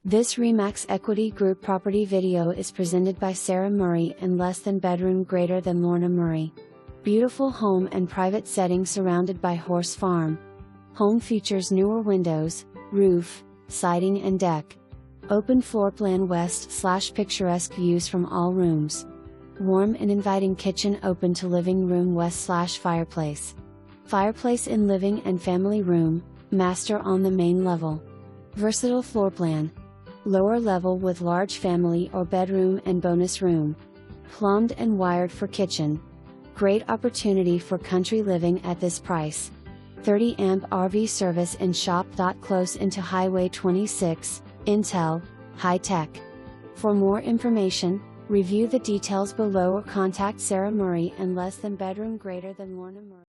This Remax Equity Group property video is presented by Sarah Murray and less than bedroom greater than Lorna Murray. Beautiful home and private setting surrounded by horse farm. Home features newer windows, roof, siding and deck. Open floor plan west/picturesque views from all rooms. Warm and inviting kitchen open to living room west/fireplace. Fireplace in living and family room, master on the main level. Versatile floor plan. Lower level with large family or bedroom and bonus room. Plumbed and wired for kitchen. Great opportunity for country living at this price. 30 amp RV service in shop.Close into Highway 26, Intel, high tech. For more information, review the details below or contact Sarah Murray and less than bedroom greater than Lorna Murray.